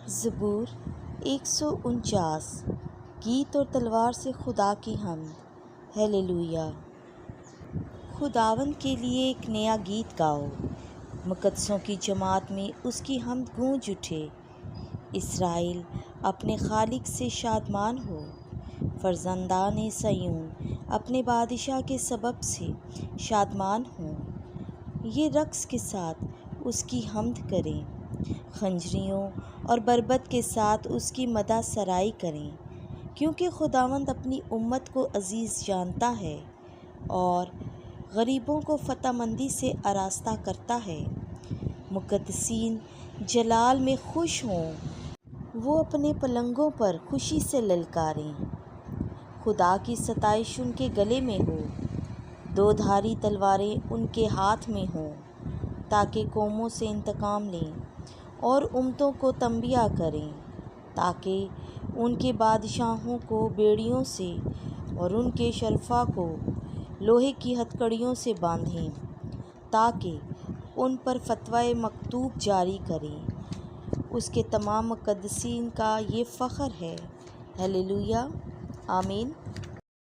زبور 149 گیت اور تلوار سے خدا کی حمد۔ ہیلیلویا۔ خداوند کے لیے ایک نیا گیت گاؤ، مقدسوں کی جماعت میں اس کی حمد گونج اٹھے۔ اسرائیل اپنے خالق سے شادمان ہو، فرزندان صیون اپنے بادشاہ کے سبب سے شادمان ہوں۔ یہ رقص کے ساتھ اس کی حمد کریں، خنجریوں اور بربط کے ساتھ اس کی مدح سرائی کریں، کیونکہ خداوند اپنی امت کو عزیز جانتا ہے اور غریبوں کو فتح مندی سے آراستہ کرتا ہے۔ مقدسین جلال میں خوش ہوں، وہ اپنے پلنگوں پر خوشی سے للکاریں۔ خدا کی ستائش ان کے گلے میں ہو، دو دھاری تلواریں ان کے ہاتھ میں ہوں، تاکہ قوموں سے انتقام لیں اور امتوں کو تنبیہ کریں، تاکہ ان کے بادشاہوں کو بیڑیوں سے اور ان کے شرفاء کو لوہے کی ہتھکڑیوں سے باندھیں، تاکہ ان پر فتویٰ مکتوب جاری کریں۔ اس کے تمام مقدسین کا یہ فخر ہے۔ ہیلیلویا، آمین۔